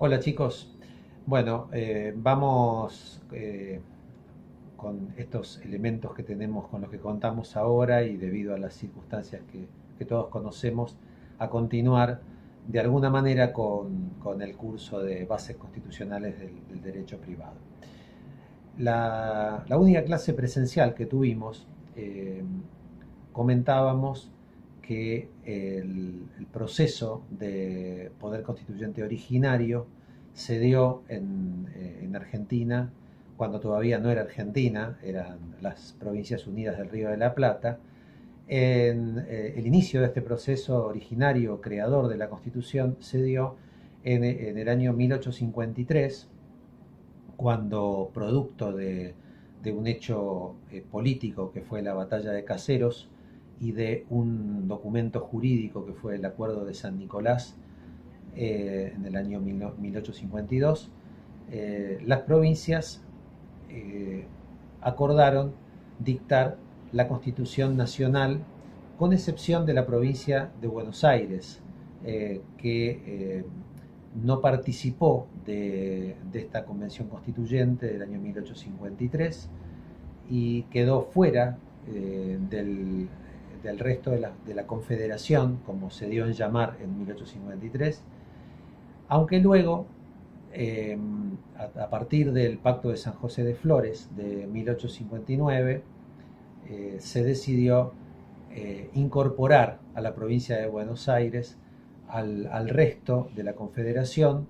Hola chicos, bueno, vamos con estos elementos que tenemos, con los que contamos ahora y debido a las circunstancias que todos conocemos, a continuar de alguna manera con el curso de bases constitucionales del derecho privado. La única clase presencial que tuvimos, comentábamos que el proceso de poder constituyente originario se dio en Argentina cuando todavía no era Argentina, eran las Provincias Unidas del Río de la Plata. El inicio de este proceso originario creador de la Constitución se dio en el año 1853, cuando producto de un hecho político que fue la batalla de Caseros y de un documento jurídico que fue el Acuerdo de San Nicolás en el año 1852, las provincias eh, acordaron dictar la Constitución Nacional, con excepción de la provincia de Buenos Aires, que no participó de esta convención constituyente del año 1853 y quedó fuera del resto de la confederación, como se dio en llamar en 1853, aunque luego, eh, a partir del Pacto de San José de Flores de 1859, se decidió incorporar a la provincia de Buenos Aires al resto de la Confederación,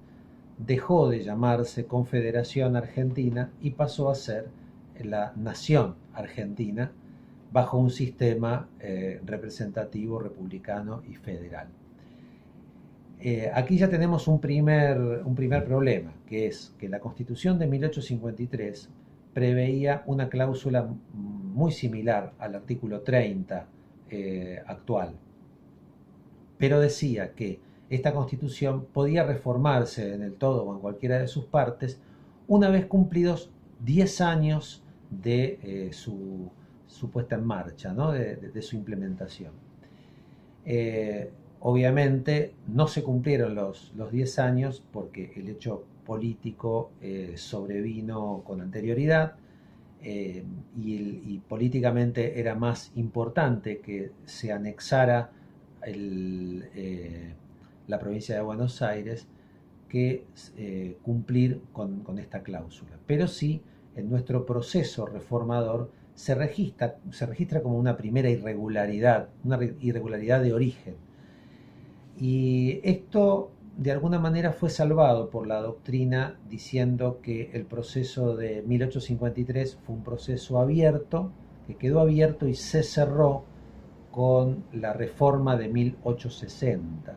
dejó de llamarse Confederación Argentina y pasó a ser la Nación Argentina bajo un sistema representativo, republicano y federal. Aquí ya tenemos un primer problema, que es que la Constitución de 1853 preveía una cláusula muy similar al artículo 30 actual, pero decía que esta Constitución podía reformarse en el todo o en cualquiera de sus partes una vez cumplidos 10 años de su puesta en marcha, ¿no? De su implementación. Obviamente no se cumplieron los 10 años porque el hecho político sobrevino con anterioridad, y políticamente era más importante que se anexara la provincia de Buenos Aires que cumplir con esta cláusula. Pero sí, en nuestro proceso reformador se registra como una irregularidad de origen. Y esto de alguna manera fue salvado por la doctrina diciendo que el proceso de 1853 fue un proceso abierto, que quedó abierto y se cerró con la reforma de 1860,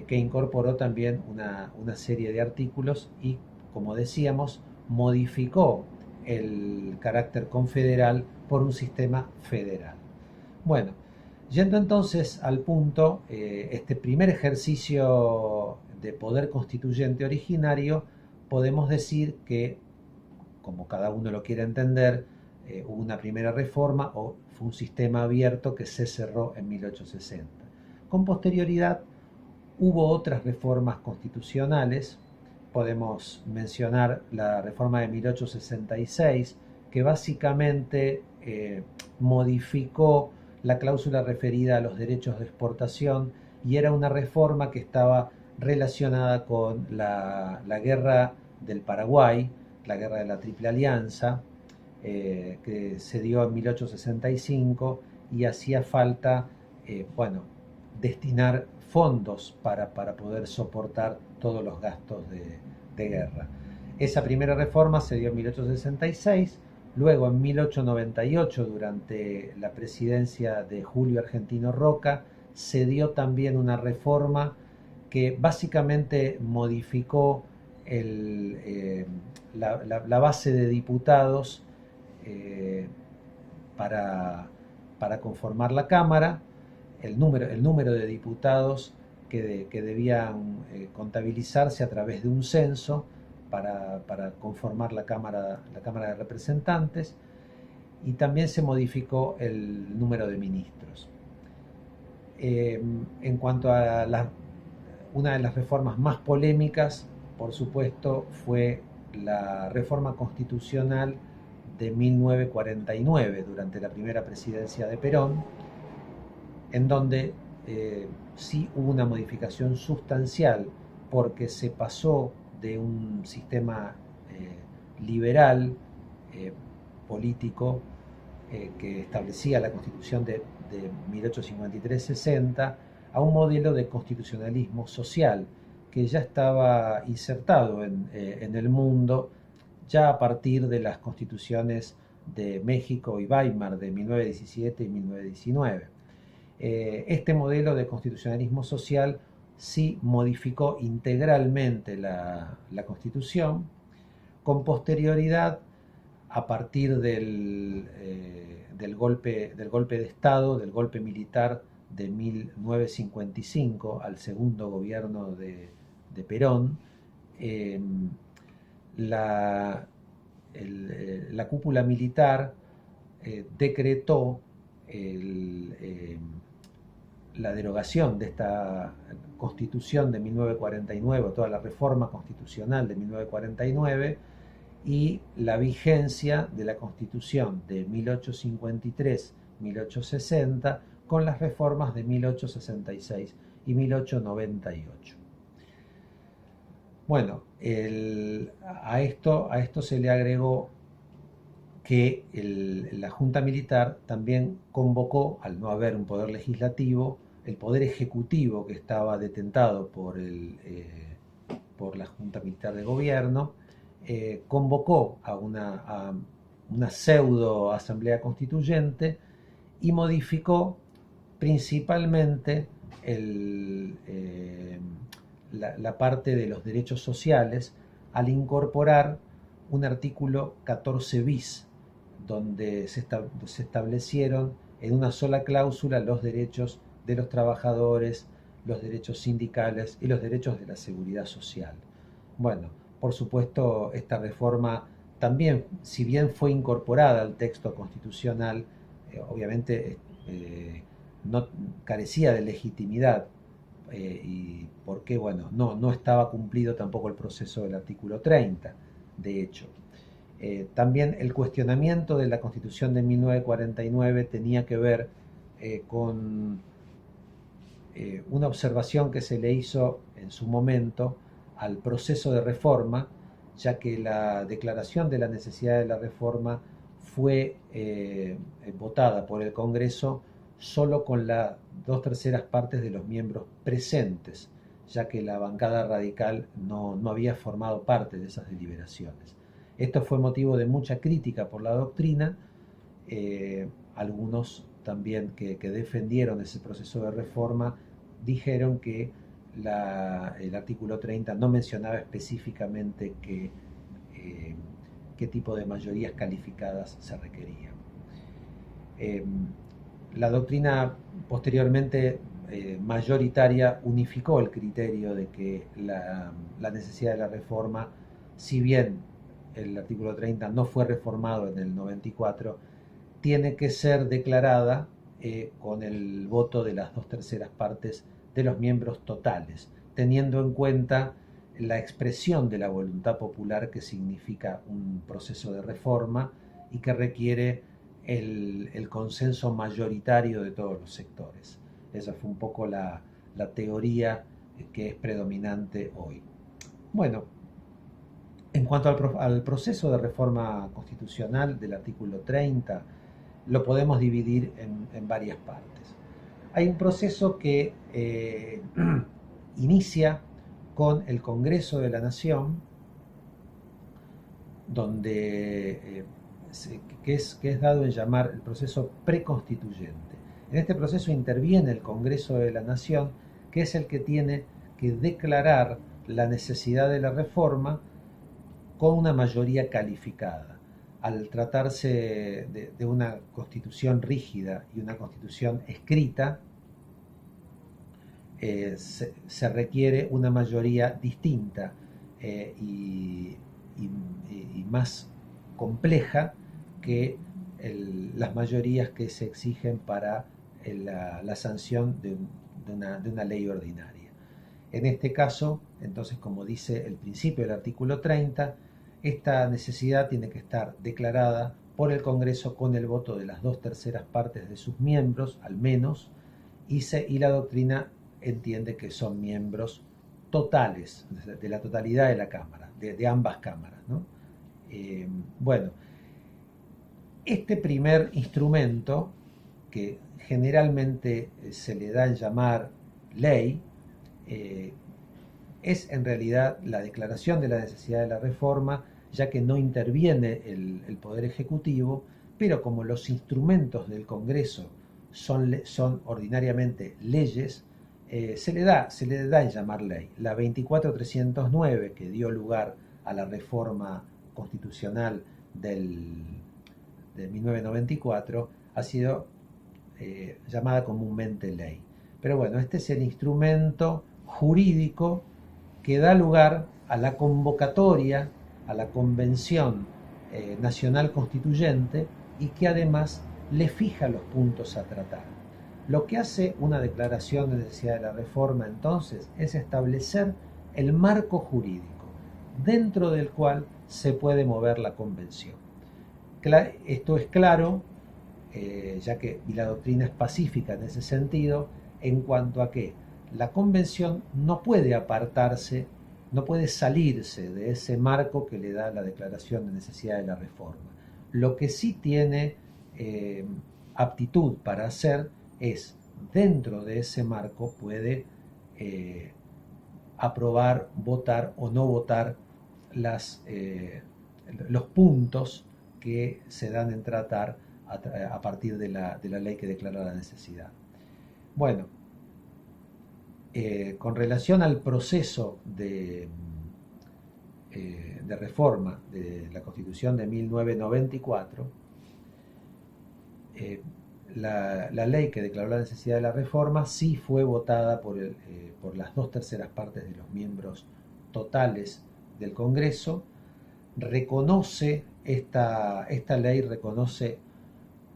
que incorporó también una serie de artículos y, como decíamos, modificó el carácter confederal por un sistema federal. Bueno, yendo entonces al punto, este primer ejercicio de poder constituyente originario, podemos decir que, como cada uno lo quiere entender, hubo una primera reforma o fue un sistema abierto que se cerró en 1860. Con posterioridad hubo otras reformas constitucionales. Podemos mencionar la reforma de 1866, que básicamente modificó la cláusula referida a los derechos de exportación y era una reforma que estaba relacionada con la guerra del Paraguay, la guerra de la Triple Alianza, que se dio en 1865 y hacía falta, bueno, destinar fondos para poder soportar todos los gastos de guerra. Esa primera reforma se dio en 1866, luego en 1898, durante la presidencia de Julio Argentino Roca, se dio también una reforma que básicamente modificó la base de diputados eh, para, para conformar la Cámara, el número de diputados que debían contabilizarse a través de un censo para conformar la Cámara de Representantes, y también se modificó el número de ministros. En cuanto a Una de las reformas más polémicas, por supuesto, fue la reforma constitucional de 1949, durante la primera presidencia de Perón, en donde sí hubo una modificación sustancial porque se pasó de un sistema liberal político que establecía la Constitución de 1853-60 a un modelo de constitucionalismo social que ya estaba insertado en el mundo ya a partir de las constituciones de México y Weimar de 1917 y 1919. Este modelo de constitucionalismo social sí modificó integralmente la Constitución, con posterioridad a partir del golpe de Estado, del golpe militar de 1955 al segundo gobierno de Perón. eh, la cúpula militar decretó la derogación de esta constitución de 1949, toda la reforma constitucional de 1949, y la vigencia de la constitución de 1853-1860 con las reformas de 1866 y 1898. Bueno, a esto se le agregó que la Junta Militar también convocó, al no haber un poder legislativo, el poder ejecutivo que estaba detentado por la Junta Militar de Gobierno, convocó a una pseudo asamblea constituyente y modificó principalmente la parte de los derechos sociales al incorporar un artículo 14 bis, donde se establecieron en una sola cláusula los derechos de los trabajadores, los derechos sindicales y los derechos de la seguridad social. Bueno, por supuesto, esta reforma también, si bien fue incorporada al texto constitucional, obviamente no carecía de legitimidad y porque, bueno, no estaba cumplido tampoco el proceso del artículo 30, de hecho. También el cuestionamiento de la Constitución de 1949 tenía que ver con una observación que se le hizo en su momento al proceso de reforma, ya que la declaración de la necesidad de la reforma fue votada por el Congreso solo con las 2/3 partes de los miembros presentes, ya que la bancada radical no había formado parte de esas deliberaciones. Esto fue motivo de mucha crítica por la doctrina. Algunos también que defendieron ese proceso de reforma dijeron que el artículo 30 no mencionaba específicamente qué tipo de mayorías calificadas se requerían. La doctrina posteriormente mayoritaria unificó el criterio de que la necesidad de la reforma, si bien el artículo 30 no fue reformado en el 94, tiene que ser declarada con el voto de las 2/3 partes de los miembros totales, teniendo en cuenta la expresión de la voluntad popular que significa un proceso de reforma y que requiere el consenso mayoritario de todos los sectores. Esa fue un poco la teoría que es predominante hoy. Bueno, en cuanto al proceso de reforma constitucional del artículo 30, lo podemos dividir en varias partes. Hay un proceso que inicia con el Congreso de la Nación, donde, que es dado en llamar el proceso preconstituyente. En este proceso interviene el Congreso de la Nación, que es el que tiene que declarar la necesidad de la reforma con una mayoría calificada. Al tratarse de una constitución rígida y una constitución escrita, se requiere una mayoría distinta y más compleja que las mayorías que se exigen para la sanción de una ley ordinaria. En este caso, entonces, como dice el principio del artículo 30, esta necesidad tiene que estar declarada por el Congreso con el voto de las 2/3 de sus miembros, al menos, y la doctrina entiende que son miembros totales, de la totalidad de la Cámara, de ambas cámaras, ¿no? Bueno, este primer instrumento, que generalmente se le da en llamar ley, es en realidad la declaración de la necesidad de la reforma, ya que no interviene el Poder Ejecutivo, pero como los instrumentos del Congreso son ordinariamente leyes, se le da en llamar ley. La 24.309, que dio lugar a la reforma constitucional de 1994, ha sido llamada comúnmente ley. Pero bueno, este es el instrumento jurídico que da lugar a la convocatoria, a la Convención Nacional Constituyente, y que además le fija los puntos a tratar. Lo que hace una declaración de necesidad de la reforma entonces es establecer el marco jurídico dentro del cual se puede mover la convención. Esto es claro, ya que la doctrina es pacífica en ese sentido, en cuanto a que la convención no puede apartarse, no puede salirse de ese marco que le da la declaración de necesidad de la reforma. Lo que sí tiene aptitud para hacer es, dentro de ese marco, puede aprobar, votar o no votar los puntos que se dan en tratar a partir de la ley que declara la necesidad. Bueno, con relación al proceso de reforma de la Constitución de 1994, la ley que declaró la necesidad de la reforma sí fue votada por las 2/3 de los miembros totales del Congreso. Reconoce esta ley, reconoce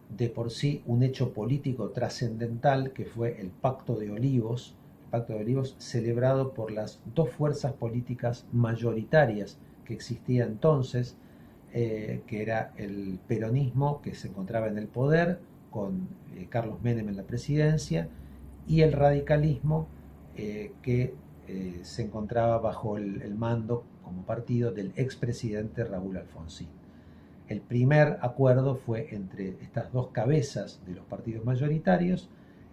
de por sí un hecho político trascendental, que fue el Pacto de Olivos, celebrado por las dos fuerzas políticas mayoritarias que existía entonces, que era el peronismo, que se encontraba en el poder con Carlos Menem en la presidencia, y el radicalismo, que se encontraba bajo el mando como partido del expresidente Raúl Alfonsín. El primer acuerdo fue entre estas dos cabezas de los partidos mayoritarios.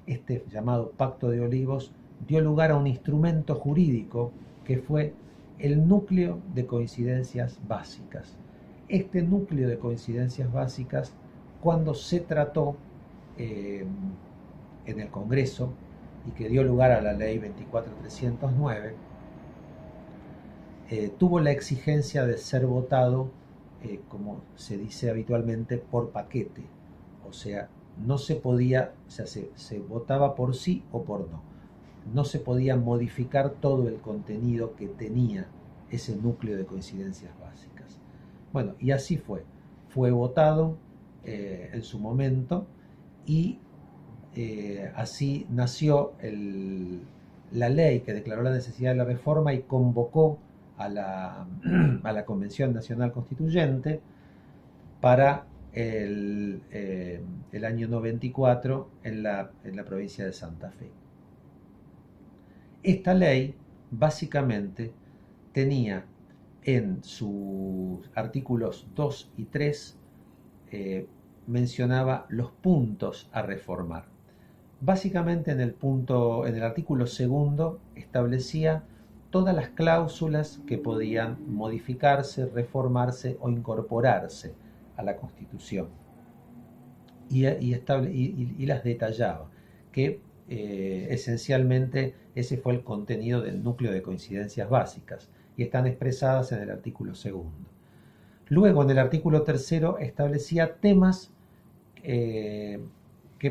Este llamado Pacto de Olivos dio lugar a un instrumento jurídico que fue el núcleo de coincidencias básicas. Este núcleo de coincidencias básicas, cuando se trató en el Congreso y que dio lugar a la ley 24.309, tuvo la exigencia de ser votado, como se dice habitualmente, por paquete. O sea, no se podía, o sea, se votaba por sí o por no. No se podía modificar todo el contenido que tenía ese núcleo de coincidencias básicas. Bueno, y así fue. Fue votado en su momento, y así nació la ley que declaró la necesidad de la reforma y convocó a la Convención Nacional Constituyente para el año 94 en la provincia de Santa Fe. Esta ley básicamente tenía en sus artículos 2 y 3, mencionaba los puntos a reformar. Básicamente en el artículo segundo establecía todas las cláusulas que podían modificarse, reformarse o incorporarse a la Constitución, y las detallaba, que esencialmente ese fue el contenido del núcleo de coincidencias básicas, y están expresadas en el artículo segundo. Luego, en el artículo tercero, establecía temas que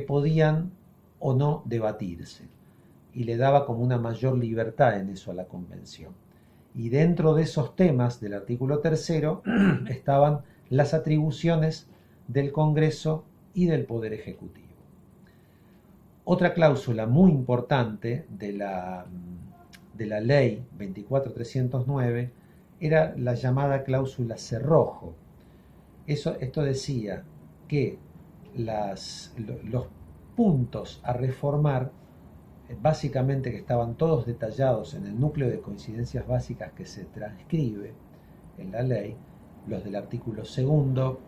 podían o no debatirse, y le daba como una mayor libertad en eso a la Convención. Y dentro de esos temas del artículo tercero estaban las atribuciones del Congreso y del Poder Ejecutivo. Otra cláusula muy importante de de la ley 24309 era la llamada cláusula cerrojo. Esto decía que los puntos a reformar, básicamente que estaban todos detallados en el núcleo de coincidencias básicas que se transcribe en la ley, los del artículo segundo,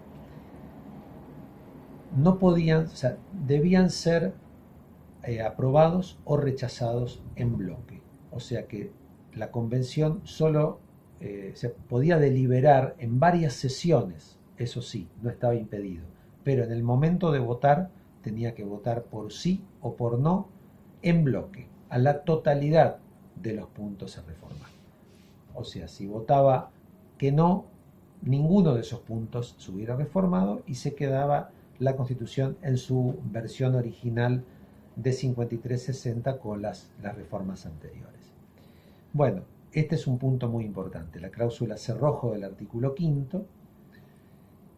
no podían, o sea, debían ser aprobados o rechazados en bloque. O sea que la convención solo se podía deliberar en varias sesiones, eso sí, no estaba impedido, pero en el momento de votar tenía que votar por sí o por no en bloque, a la totalidad de los puntos a reformar. O sea, si votaba que no, ninguno de esos puntos se hubiera reformado y se quedaba la Constitución en su versión original de 5360 con las reformas anteriores. Bueno, este es un punto muy importante, la cláusula cerrojo del artículo quinto.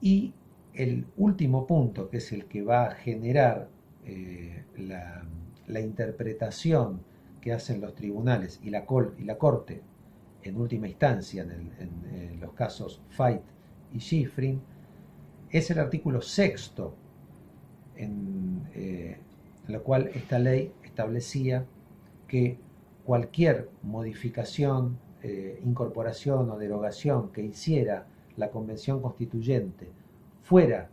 Y el último punto, que es el que va a generar la interpretación que hacen los tribunales y la Corte en última instancia en los casos Fait y Schifrin, es el artículo sexto, en lo cual esta ley establecía que cualquier modificación, incorporación o derogación que hiciera la Convención Constituyente fuera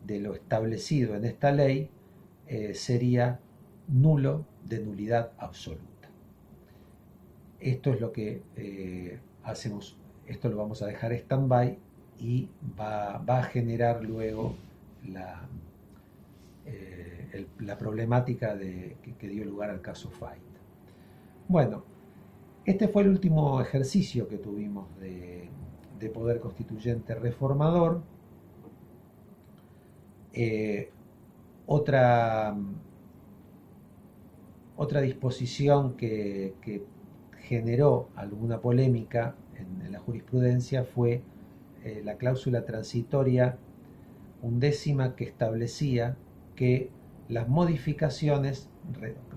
de lo establecido en esta ley, sería nulo, de nulidad absoluta. Esto es lo que hacemos, esto lo vamos a dejar stand-by y va a generar luego la problemática que dio lugar al caso Fait. Bueno, este fue el último ejercicio que tuvimos de poder constituyente reformador. Otra disposición que generó alguna polémica en la jurisprudencia fue la cláusula transitoria 11ª, que establecía que las modificaciones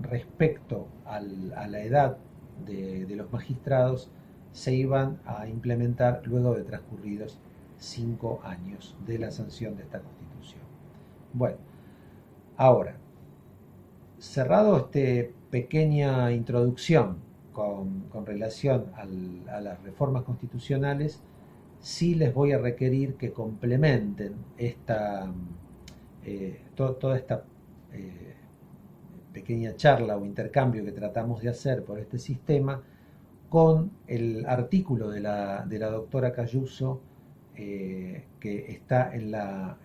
respecto a la edad de los magistrados se iban a implementar luego de transcurridos 5 años de la sanción de esta Constitución. Bueno, ahora, cerrado esta pequeña introducción con relación a las reformas constitucionales, sí les voy a requerir que complementen toda esta pequeña charla o intercambio que tratamos de hacer por este sistema con el artículo de la doctora Cayuso, que está en la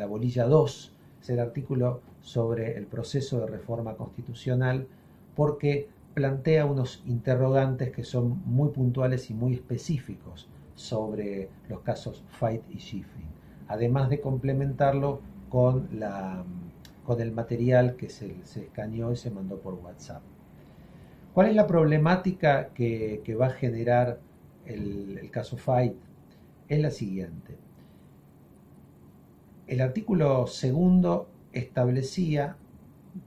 bolilla 2, es el artículo sobre el proceso de reforma constitucional, porque plantea unos interrogantes que son muy puntuales y muy específicos sobre los casos Fait y Schifrin, además de complementarlo con el material que se escaneó y se mandó por WhatsApp. ¿Cuál es la problemática que va a generar el caso Fait? Es la siguiente. El artículo segundo establecía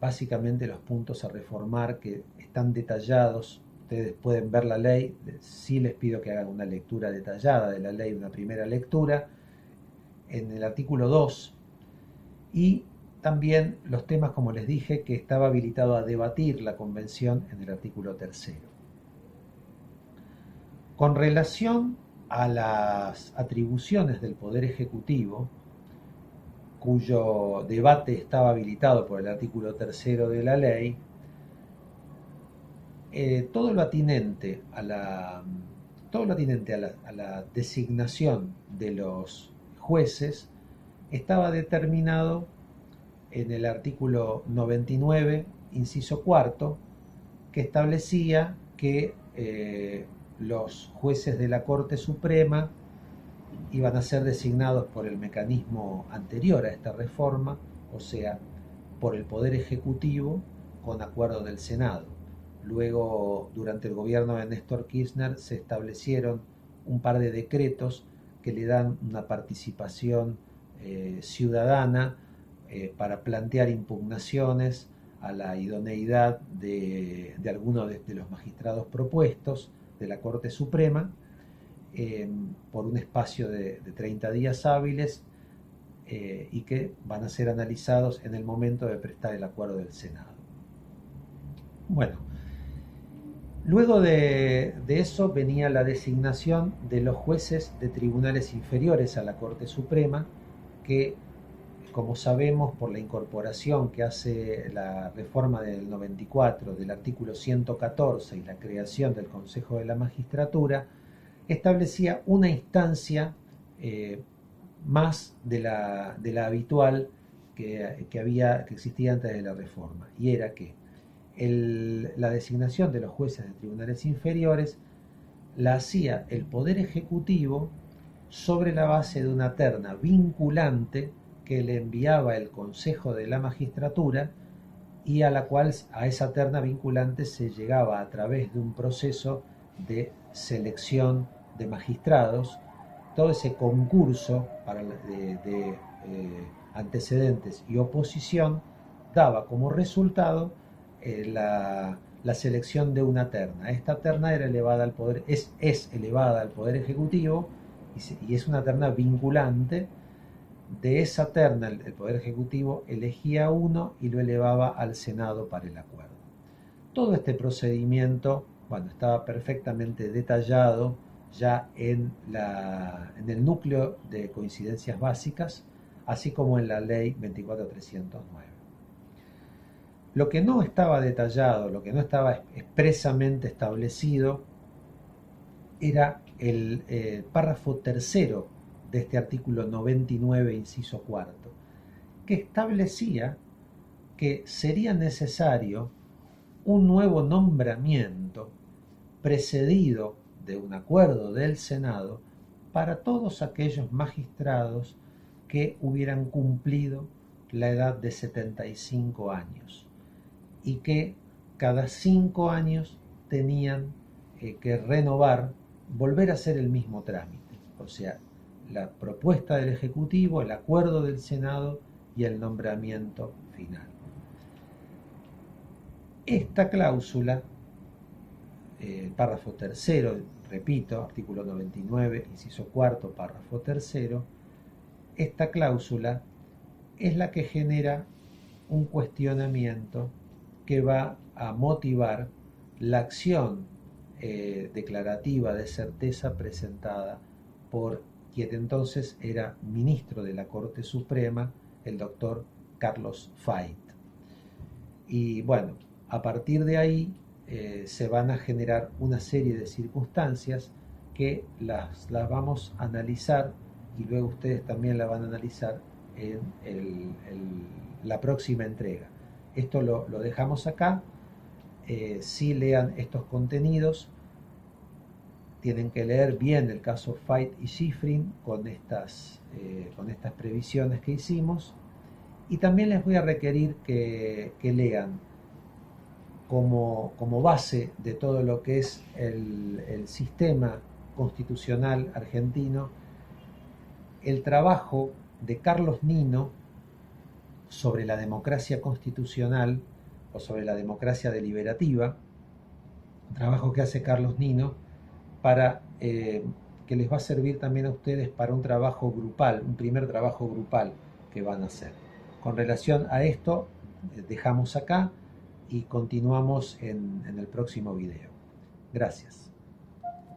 básicamente los puntos a reformar, que están detallados. Ustedes pueden ver la ley, sí les pido que hagan una lectura detallada de la ley, una primera lectura, en el artículo 2, y también los temas, como les dije, que estaba habilitado a debatir la Convención en el artículo 3. Con relación a las atribuciones del Poder Ejecutivo, cuyo debate estaba habilitado por el artículo 3 de la ley, todo lo atinente a la designación de los jueces estaba determinado en el artículo 99, inciso cuarto, que establecía que los jueces de la Corte Suprema iban a ser designados por el mecanismo anterior a esta reforma, o sea, por el Poder Ejecutivo con acuerdo del Senado. Luego, durante el gobierno de Néstor Kirchner, se establecieron un par de decretos que le dan una participación ciudadana para plantear impugnaciones a la idoneidad de alguno de los magistrados propuestos de la Corte Suprema por un espacio de 30 días hábiles y que van a ser analizados en el momento de prestar el acuerdo del Senado. Bueno, luego de eso venía la designación de los jueces de tribunales inferiores a la Corte Suprema, que, como sabemos, por la incorporación que hace la reforma del 94 del artículo 114 y la creación del Consejo de la Magistratura, establecía una instancia más de la habitual que existía antes de la reforma, y era que la designación de los jueces de tribunales inferiores la hacía el Poder Ejecutivo sobre la base de una terna vinculante que le enviaba el Consejo de la Magistratura y a esa terna vinculante se llegaba a través de un proceso de selección de magistrados. Todo ese concurso de antecedentes y oposición daba como resultado la selección de una terna. Esta terna era elevada al poder, es elevada al Poder Ejecutivo y es una terna vinculante. De esa terna el Poder Ejecutivo elegía uno y lo elevaba al Senado para el acuerdo. Todo este procedimiento, bueno, estaba perfectamente detallado ya en el núcleo de coincidencias básicas, así como en la ley 24309. Lo que no estaba detallado, lo que no estaba expresamente establecido, era el párrafo tercero de este artículo 99, inciso cuarto, que establecía que sería necesario un nuevo nombramiento precedido de un acuerdo del Senado para todos aquellos magistrados que hubieran cumplido la edad de 75 años y que cada 5 años tenían que renovar, volver a hacer el mismo trámite, o sea, la propuesta del Ejecutivo, el acuerdo del Senado y el nombramiento final. Esta cláusula, el párrafo tercero, repito, artículo 99, inciso cuarto, párrafo tercero, esta cláusula es la que genera un cuestionamiento que va a motivar la acción declarativa de certeza presentada por quien entonces era ministro de la Corte Suprema, el doctor Carlos Fait. Y bueno, a partir de ahí se van a generar una serie de circunstancias que las vamos a analizar y luego ustedes también la van a analizar en la próxima entrega. Esto lo dejamos acá. Si lean estos contenidos, tienen que leer bien el caso Fait y Schifrin con estas previsiones que hicimos, y también les voy a requerir que lean como base de todo lo que es el sistema constitucional argentino el trabajo de Carlos Nino sobre la democracia constitucional o sobre la democracia deliberativa, trabajo que hace Carlos Nino para que les va a servir también a ustedes para un trabajo grupal, un primer trabajo grupal que van a hacer. Con relación a esto, dejamos acá y continuamos en el próximo video. Gracias.